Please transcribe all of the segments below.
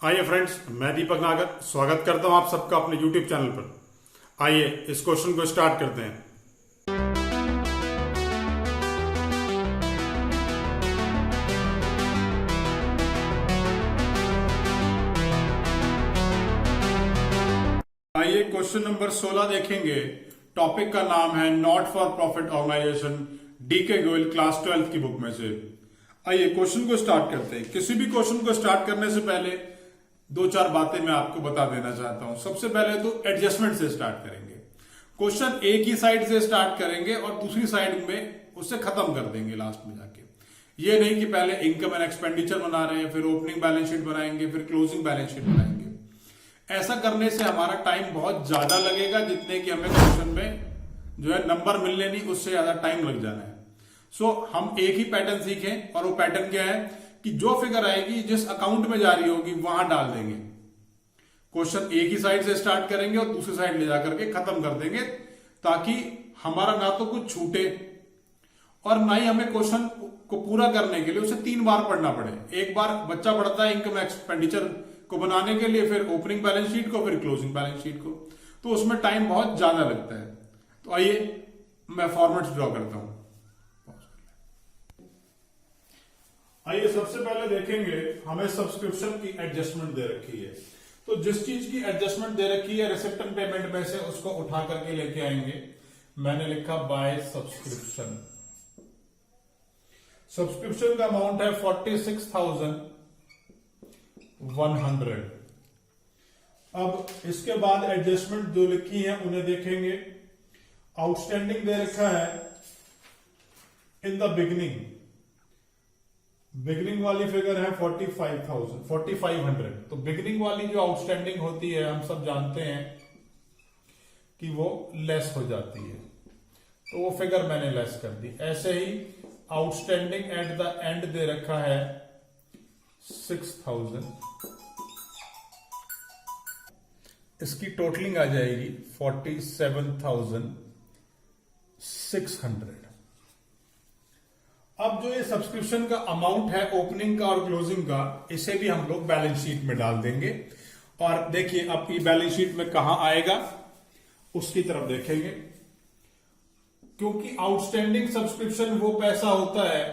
आइए फ्रेंड्स, मैं दीपक नागर स्वागत करता हूं आप सबका अपने YouTube चैनल पर। आइए इस क्वेश्चन को स्टार्ट करते हैं। आइए क्वेश्चन नंबर 16 देखेंगे। टॉपिक का नाम है not for profit organisation, DK Goyal class 12 की बुक में से। आइए क्वेश्चन को स्टार्ट करते हैं। किसी भी क्वेश्चन को स्टार्ट करने से पहले दो चार बातें मैं आपको बता देना चाहता हूं। सबसे पहले तो एडजस्टमेंट से स्टार्ट करेंगे। क्वेश्चन एक ही साइड से स्टार्ट करेंगे और दूसरी साइड में उससे खत्म कर देंगे लास्ट में जाके। ये नहीं कि पहले इनकम एंड एक्सपेंडिचर बना रहे हैं, फिर ओपनिंग बैलेंस शीट बनाएंगे, फिर क्लोजिंग बैलेंस शीट बनाएंगे। ऐसा करने से हमारा टाइम बहुत ज्यादा लगेगा, जितने कि हमें क्वेश्चन में जो है नंबर मिलने नहीं, उससे ज्यादा टाइम लग जाना है। सो हम एक ही पैटर्न सीखें, और वो पैटर्न क्या है कि जो फिगर आएगी जिस अकाउंट में जा रही होगी वहां डाल देंगे। क्वेश्चन एक ही साइड से स्टार्ट करेंगे और दूसरी साइड ले जाकर के खत्म कर देंगे, ताकि हमारा ना तो कुछ छूटे और ना ही हमें क्वेश्चन को पूरा करने के लिए उसे 3 बार पढ़ना पड़े। एक बार बच्चा पढ़ता है इनकम एक्सपेंडिचर को बनाने के लिए, फिर ओपनिंग बैलेंस शीट को, फिर क्लोजिंग बैलेंस शीट को, तो उसमें टाइम बहुत ज्यादा लगता है। तो आइए मैं फॉर्मेट्स ड्रॉ करता हूं। आइए सबसे पहले देखेंगे, हमें सब्सक्रिप्शन की एडजस्टमेंट दे रखी है। तो जिस चीज की एडजस्टमेंट दे रखी है रिसिप्ट एंड पेमेंट में से उसको उठा करके लेके आएंगे। मैंने लिखा बाय सब्सक्रिप्शन। सब्सक्रिप्शन का अमाउंट है 46,100। अब इसके बाद एडजस्टमेंट जो लिखी है उन्हें देखेंगे। आउटस्टैंडिंग दे रखा है इन द बिगिनिंग वाली फिगर है 4500। तो बिगिनिंग वाली जो आउटस्टैंडिंग होती है हम सब जानते हैं कि वो लेस हो जाती है, तो वो फिगर मैंने लेस कर दी। ऐसे ही आउटस्टैंडिंग एट द एंड दे रखा है 6000। इसकी टोटलिंग आ जाएगी 47,600। अब जो ये सब्सक्रिप्शन का अमाउंट है ओपनिंग का और क्लोजिंग का, इसे भी हम लोग बैलेंस शीट में डाल देंगे। और देखिए अब ये बैलेंस शीट में कहां आएगा उसकी तरफ देखेंगे। क्योंकि आउटस्टैंडिंग सब्सक्रिप्शन वो पैसा होता है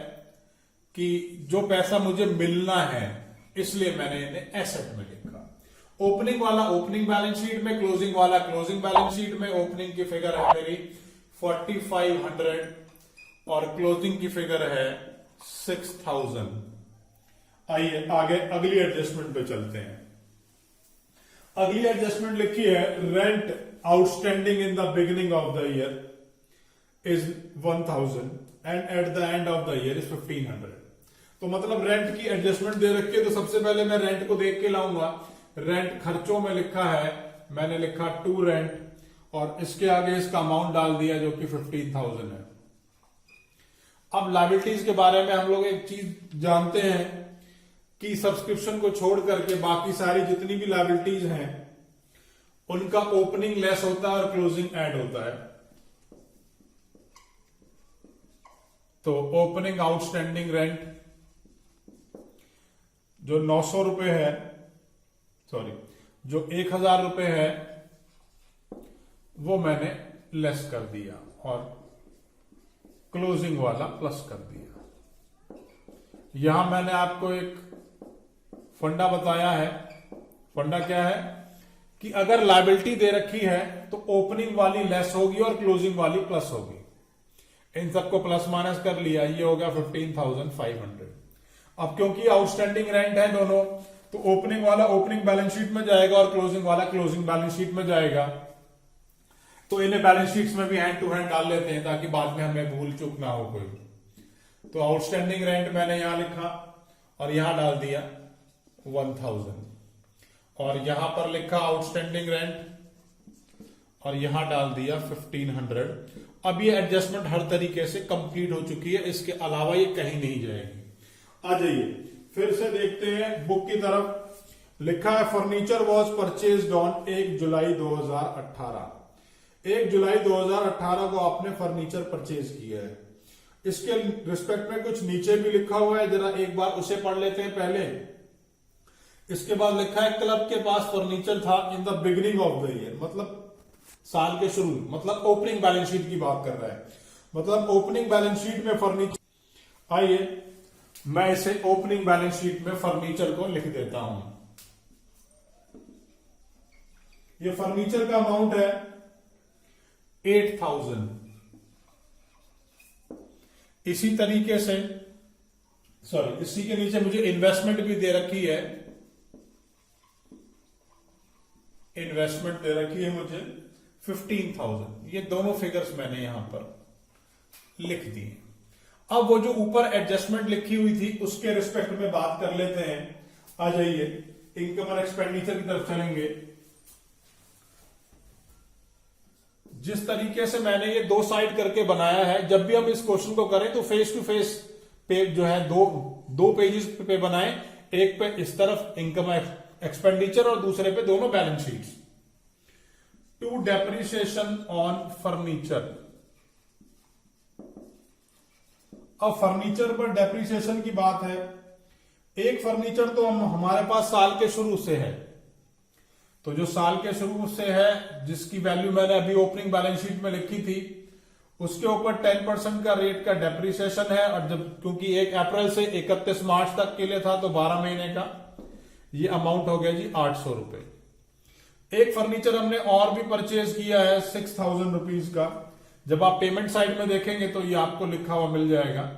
कि जो पैसा मुझे मिलना है, इसलिए मैंने इन्हें एसेट में लिखा। ओपनिंग वाला ओपनिंग बैलेंस शीट में, क्लोजिंग वाला क्लोजिंग बैलेंस शीट में। ओपनिंग की फिगर है मेरी 4500 और क्लोजिंग की फिगर है 6000। आइए आगे अगली एडजस्टमेंट पे चलते हैं। अगली एडजस्टमेंट लिखी है rent outstanding in the beginning of the year is 1000 and eight the end of the year is 1500। तो मतलब रेंट की एडजस्टमेंट दे रखी है, तो सबसे पहले मैं रेंट को देख के लाऊंगा। रेंट खर्चों में लिखा है, मैंने लिखा टू रेंट, और इसके आगे इसका अमाउंट डाल दिया जो कि 15,000 है। अब लायबिलिटीज के बारे में हम लोग एक चीज जानते हैं कि सब्सक्रिप्शन को छोड़ करके बाकी सारी जितनी भी लायबिलिटीज हैं उनका ओपनिंग लेस होता है और क्लोजिंग ऐड होता है। तो ओपनिंग आउटस्टैंडिंग रेंट जो 900 रुपए है, जो 1000 रुपए है, वो मैंने लेस कर दिया और क्लोजिंग वाला प्लस कर दिया। यहां मैंने आपको एक फंडा बताया है। फंडा क्या है कि अगर लायबिलिटी दे रखी है तो ओपनिंग वाली लेस होगी और क्लोजिंग वाली प्लस होगी। इन सबको प्लस माइनस कर लिया, ये हो गया 15,500। अब क्योंकि आउटस्टैंडिंग रेंट है दोनों, तो ओपनिंग वाला ओपनिंग बैलेंस शीट में जाएगा और क्लोजिंग वाला क्लोजिंग बैलेंस शीट में जाएगा। तो इन्हें बैलेंस शीट्स में भी हैंड टू हैंड डाल लेते हैं ताकि बाद में हमें भूल चूक ना हो कोई। तो आउटस्टैंडिंग रेंट मैंने यहां लिखा और यहां डाल दिया 1000, और यहां पर लिखा आउटस्टैंडिंग रेंट और यहां डाल दिया 1500। अब ये एडजस्टमेंट हर तरीके से कंप्लीट हो चुकी है, इसके अलावा ये कहीं नहीं जाएगी। आ जाइए फिर से देखते हैं बुक की तरफ। लिखा है फर्नीचर वॉज परचेज्ड ऑन 1 जुलाई 2018। 1 जुलाई 2018 को आपने फर्नीचर परचेज किया है। इसके रिस्पेक्ट में कुछ नीचे भी लिखा हुआ है, जरा एक बार उसे पढ़ लेते हैं पहले। इसके बाद लिखा है क्लब के पास फर्नीचर था in the beginning of the year, मतलब साल के शुरू, मतलब ओपनिंग बैलेंस शीट की बात कर रहा है, मतलब ओपनिंग बैलेंस शीट में फर्नीचर। आइए मैं इसे ओपनिंग बैलेंस शीट में फर्नीचर को लिख देता हूं। ये फर्नीचर का अमाउंट है 8,000। इसी तरीके से इसी के नीचे मुझे इन्वेस्टमेंट भी दे रखी है, इन्वेस्टमेंट दे रखी है मुझे 15,000। ये दोनों फिगर्स मैंने यहां पर लिख दिए। अब वो जो ऊपर एडजस्टमेंट लिखी हुई थी उसके रिस्पेक्ट में बात कर लेते हैं। आ जाइए इनकम और एक्सपेंडिचर की तरफ चलेंगे। जिस तरीके से मैंने ये दो साइड करके बनाया है, जब भी हम इस क्वेश्चन को करें तो फेस टू फेस पे जो है दो पेजेस पे बनाएं, एक पे इस तरफ इनकम एक्सपेंडिचर और दूसरे पे दोनों balance sheets. Two depreciation on furniture. अब फर्नीचर पर डेप्रिसिएशन की बात है। एक फर्नीचर तो हमारे पास साल के शुरू से है, तो जो साल के शुरू से है जिसकी वैल्यू मैंने अभी ओपनिंग बैलेंस शीट में लिखी थी, उसके ऊपर 10% का रेट का डेप्रिसिएशन है। और जब क्योंकि 1 अप्रैल से 31 मार्च तक के लिए था तो 12 महीने का ये अमाउंट हो गया जी 800 रुपए। एक फर्नीचर हमने और भी परचेज किया है 6,000 रुपीज का। जब आप पेमेंट साइड में देखेंगे तो ये आपको लिखा हुआ मिल जाएगा।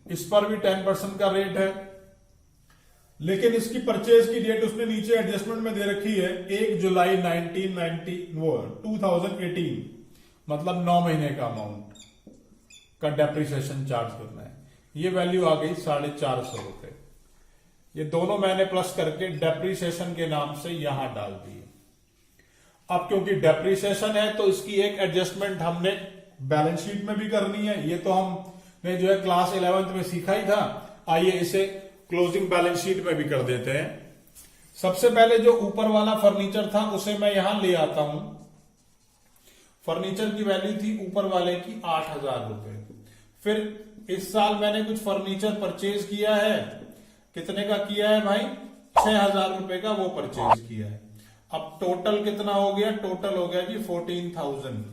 इस पर भी 10% का रेट है, लेकिन इसकी परचेज की डेट उसने नीचे एडजस्टमेंट में दे रखी है 1 जुलाई 2018, मतलब 9 महीने का अमाउंट का डेप्रिसिएशन चार्ज करना है। ये वैल्यू आ गई 450 रुपए। ये दोनों मैंने प्लस करके डेप्रिसिएशन के नाम से यहां डाल दिए। अब क्योंकि डेप्रिसिएशन है तो इसकी एक एडजस्टमेंट हमने बैलेंस शीट में भी करनी है। ये तो हमने जो है क्लास 11th में सीखा ही था। आइए इसे क्लोजिंग बैलेंस शीट में भी कर देते हैं। सबसे पहले जो ऊपर वाला फर्नीचर था उसे मैं यहां ले आता हूं। फर्नीचर की वैल्यू थी ऊपर वाले की 8,000 रुपए। फिर इस साल मैंने कुछ फर्नीचर परचेज किया है। कितने का किया है भाई? 6,000 रुपए का वो परचेज किया है। अब टोटल कितना हो गया? टोटल हो गया जी 14,000।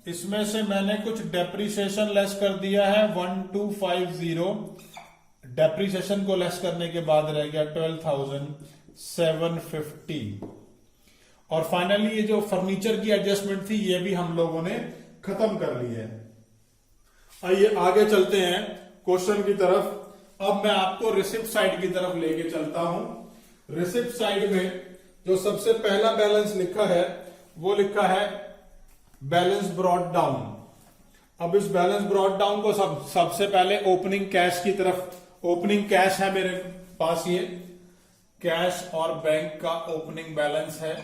इसमें से मैंने कुछ डेप्रिसिएशन लेस कर दिया है 1250। डेप्रिसिएशन को लेस करने के बाद रह गया 12,750। और फाइनली ये जो फर्नीचर की एडजस्टमेंट थी ये भी हम लोगों ने खत्म कर ली है। आइए आगे चलते हैं क्वेश्चन की तरफ। अब मैं आपको रिसिप्ट साइड की तरफ लेके चलता हूं। रिसिप्ट साइड में जो सबसे पहला बैलेंस लिखा है वो लिखा है बैलेंस ब्रॉट डाउन। अब इस बैलेंस ब्रॉट डाउन को सबसे पहले ओपनिंग कैश की तरफ, ओपनिंग कैश है मेरे पास, ये कैश और बैंक का ओपनिंग बैलेंस है।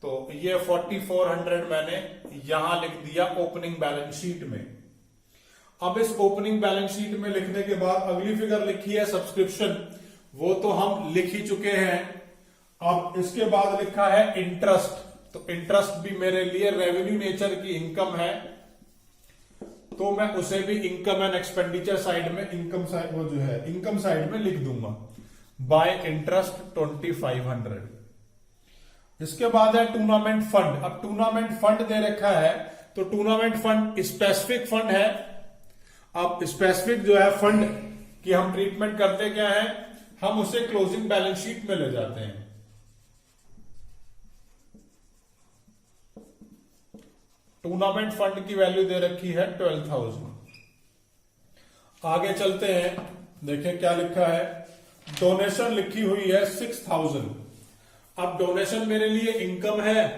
तो ये 4400 मैंने यहां लिख दिया ओपनिंग बैलेंस शीट में। अब इस ओपनिंग बैलेंस शीट में लिखने के बाद अगली फिगर लिखी है सब्सक्रिप्शन, वो तो हम लिख ही चुके हैं। अब इसके बाद लिखा है इंटरेस्ट। तो इंटरेस्ट भी मेरे लिए रेवेन्यू नेचर की इनकम है, तो मैं उसे भी इनकम एंड एक्सपेंडिचर साइड में, इनकम साइड वो जो है इनकम साइड में लिख दूंगा बाय इंटरेस्ट 2500। इसके बाद है टूर्नामेंट फंड। अब टूर्नामेंट फंड दे रखा है तो टूर्नामेंट फंड स्पेसिफिक फंड है। अब स्पेसिफिक जो है फंड की हम ट्रीटमेंट करते क्या है, हम उसे क्लोजिंग बैलेंस शीट में ले जाते हैं। टूर्नामेंट फंड की वैल्यू दे रखी है 12,000। आगे चलते हैं, देखें क्या लिखा है। डोनेशन लिखी हुई है 6,000। अब डोनेशन मेरे लिए इनकम है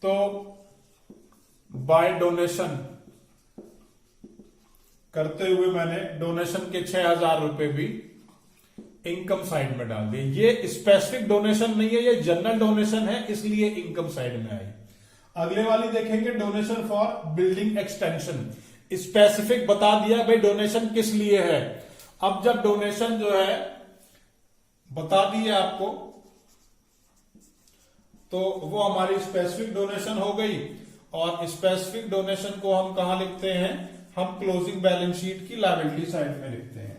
तो बाय डोनेशन करते हुए मैंने डोनेशन के 6,000 रुपए भी इनकम साइड में डाल दिए। ये स्पेसिफिक डोनेशन नहीं है, ये जनरल डोनेशन है, इसलिए इनकम साइड में आई। अगले वाली देखेंगे donation for building extension. Specific बता दिया भाई डोनेशन किस लिए है। अब जब डोनेशन जो है बता दी है आपको तो वो हमारी स्पेसिफिक डोनेशन हो गई। और स्पेसिफिक डोनेशन को हम कहां लिखते हैं, हम क्लोजिंग बैलेंस शीट की लायबिलिटी साइड में लिखते हैं।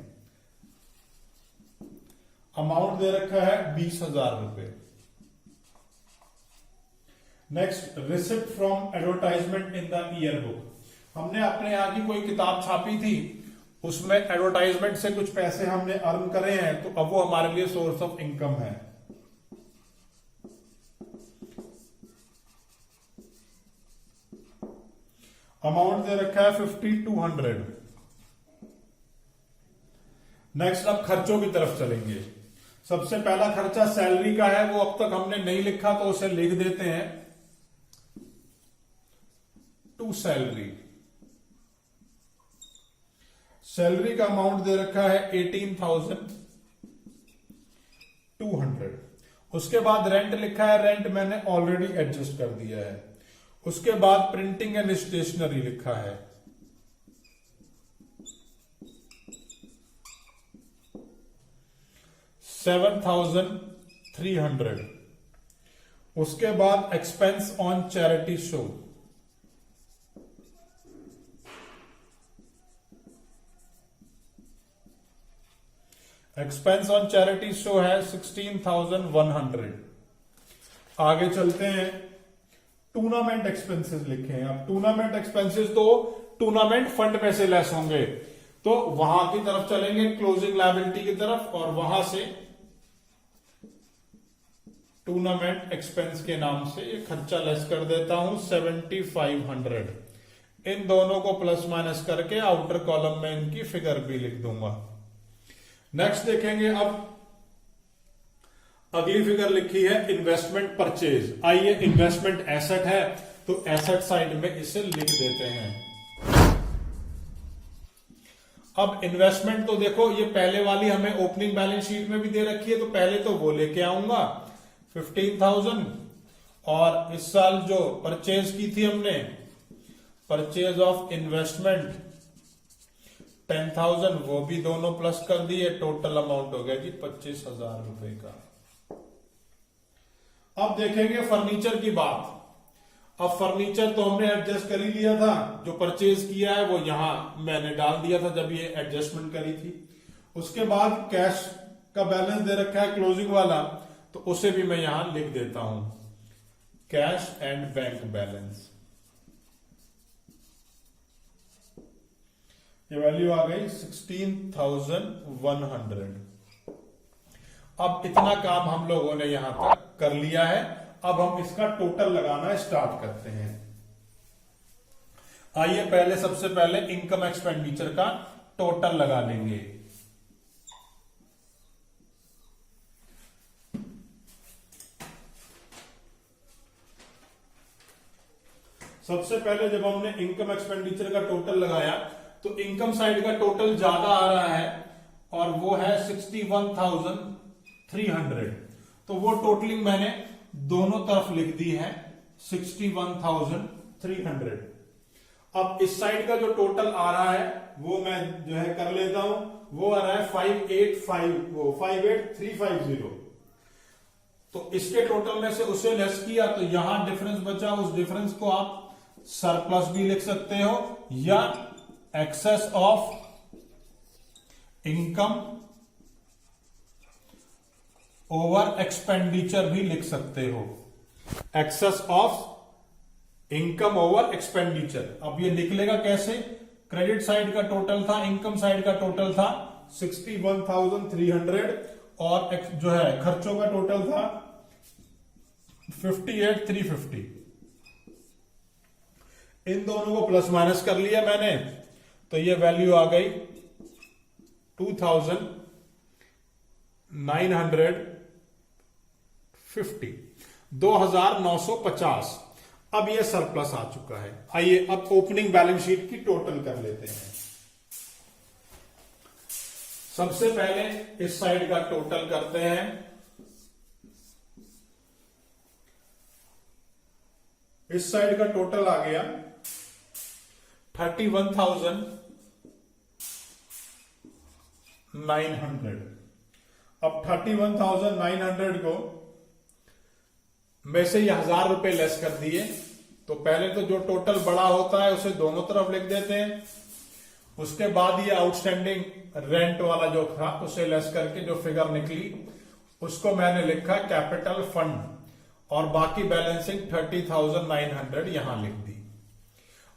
अमाउंट दे रखा है 20,000 रुपए। Next, receipt from advertisement in the year book. हमने अपने यहाँ की कोई किताब छापी थी, उसमें एडवर्टाइजमेंट से कुछ पैसे हमने अर्न करे हैं, तो अब वो हमारे लिए सोर्स ऑफ इनकम है। अमाउंट दे रखा है 5200। नेक्स्ट, अब खर्चों की तरफ चलेंगे। सबसे पहला खर्चा सैलरी का है, वो अब तक हमने नहीं लिखा तो उसे लिख देते हैं, टू सैलरी। सैलरी का अमाउंट दे रखा है 18,200। उसके बाद रेंट लिखा है, रेंट मैंने ऑलरेडी एडजस्ट कर दिया है। उसके बाद प्रिंटिंग एंड स्टेशनरी लिखा है, 7,300। उसके बाद expense on charity show, expense on charity show है 16,100। आगे चलते हैं, टूर्नामेंट एक्सपेंसेस लिखे हैं। अब टूर्नामेंट एक्सपेंसेस तो टूर्नामेंट फंड में से लेस होंगे, तो वहां की तरफ चलेंगे, क्लोजिंग लायबिलिटी की तरफ, और वहां से टूर्नामेंट एक्सपेंस के नाम से ये खर्चा लेस कर देता हूं 7,500। इन दोनों को प्लस माइनस करके आउटर कॉलम में इनकी फिगर भी लिख दूंगा। नेक्स्ट देखेंगे, अब अगली फिगर लिखी है इन्वेस्टमेंट परचेज। आइए, इन्वेस्टमेंट एसेट है तो एसेट साइड में इसे लिख देते हैं। अब इन्वेस्टमेंट तो देखो, ये पहले वाली हमें ओपनिंग बैलेंस शीट में भी दे रखी है, तो पहले तो वो लेके आऊंगा 15,000, और इस साल जो परचेज की थी हमने, परचेज ऑफ इन्वेस्टमेंट 10,000, वो भी दोनों प्लस कर दिए, टोटल अमाउंट हो गया जी 25,000 रुपए का। अब देखेंगे फर्नीचर की बात। अब फर्नीचर तो हमने एडजस्ट कर ही लिया था, जो परचेज किया है वो यहां मैंने डाल दिया था जब ये एडजस्टमेंट करी थी। उसके बाद कैश का बैलेंस दे रखा है क्लोजिंग वाला, तो उसे भी मैं यहां लिख देता हूं, कैश एंड बैंक बैलेंस। ये वैल्यू आ गई 16,100। अब इतना काम हम लोगों ने यहां तक कर लिया है। अब हम इसका टोटल लगाना स्टार्ट करते हैं। आइए, पहले सबसे पहले इनकम एक्सपेंडिचर का टोटल लगा लेंगे। सबसे पहले जब हमने इनकम एक्सपेंडिचर का टोटल लगाया, तो इनकम साइड का टोटल ज्यादा आ रहा है, और वो है 61,300। तो वो टोटलिंग मैंने दोनों तरफ लिख दी है, 61,300। अब इस साइड का जो टोटल आ रहा है वो मैं जो है कर लेता हूं, वो आ रहा है 58,350। तो इसके टोटल में से उसे लेस किया, तो यहां डिफरेंस बचा, उस डिफरेंस को आप सरप्लस भी लिख सकते हो, या excess of income over expenditure भी लिख सकते हो, excess of income over expenditure. अब ये निकलेगा कैसे, क्रेडिट साइड का टोटल था, इनकम साइड का टोटल था 61,300, और जो है खर्चों का टोटल था 58,350। इन दोनों को प्लस माइनस कर लिया मैंने, तो ये वैल्यू आ गई 2,950, 2,950। अब ये सरप्लस आ चुका है। आइए अब ओपनिंग बैलेंस शीट की टोटल कर लेते हैं। सबसे पहले इस साइड का टोटल करते हैं। इस साइड का टोटल आ गया 31,900। अब 31,900 को में से ये 1,000 रुपए लेस कर दिए, तो पहले तो जो टोटल बड़ा होता है उसे दोनों तरफ लिख देते हैं। उसके बाद ये आउटस्टैंडिंग रेंट वाला जो था उसे लेस करके जो फिगर निकली उसको मैंने लिखा कैपिटल फंड और बाकी बैलेंसिंग 30,900 यहां लिख दी।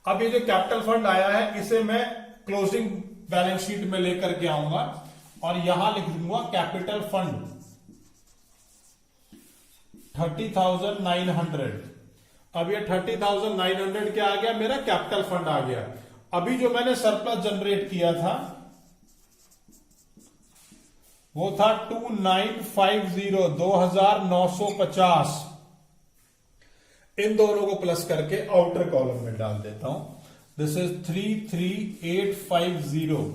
अब ये जो कैपिटल फंड आया है इसे मैं क्लोजिंग बैलेंस शीट में लेकर के आऊंगा और यहां लिख दूंगा कैपिटल फंड 30,900। अब ये 30,900 क्या आ गया, मेरा कैपिटल फंड आ गया। अभी जो मैंने सरप्लस जनरेट किया था वो था 2950, 2,950। इन दोनों को प्लस करके आउटर कॉलम में डाल देता हूं। This is 33,850,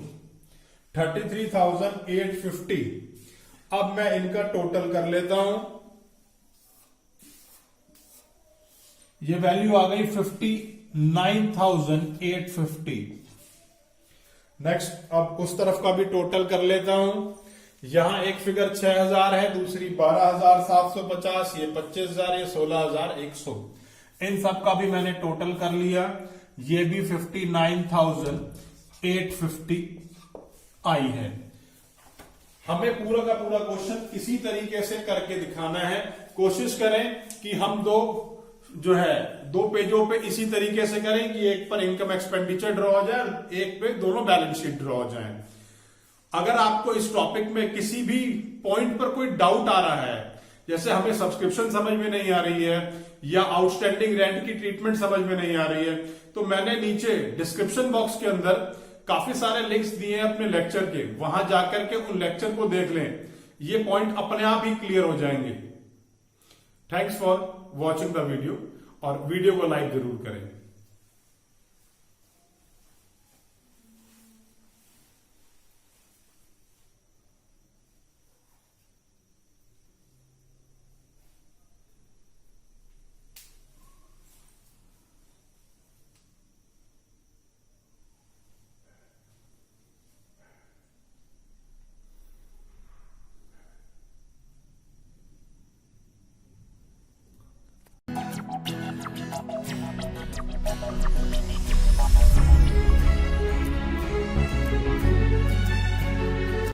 33,850। अब मैं इनका टोटल कर लेता हूं। ये वैल्यू आ गई 59,850। नेक्स्ट अब उस तरफ का भी टोटल कर लेता हूं। यहां एक फिगर 6,000 है, दूसरी 12,750, ये 25,000, ये 16,100। इन सब का भी मैंने टोटल कर लिया। ये भी 59,850 आई है। हमें पूरा का पूरा क्वेश्चन इसी तरीके से करके दिखाना है। कोशिश करें कि हम दो पेजों पे इसी तरीके से करें कि एक पर इनकम एक्सपेंडिचर ड्रॉ हो जाए, एक पे दोनों बैलेंस शीट ड्रॉ हो जाए। अगर आपको इस टॉपिक में किसी भी पॉइंट पर कोई डाउट आ रहा है, जैसे हमें सब्सक्रिप्शन समझ में नहीं आ रही है या आउटस्टैंडिंग रेंट की ट्रीटमेंट समझ में नहीं आ रही है, तो मैंने नीचे डिस्क्रिप्शन बॉक्स के अंदर काफी सारे लिंक्स दिए हैं अपने लेक्चर के, वहां जाकर के उन लेक्चर को देख लें। ये पॉइंट अपने आप ही क्लियर हो जाएंगे। Thanks for watching the video और वीडियो को लाइक जरूर करें।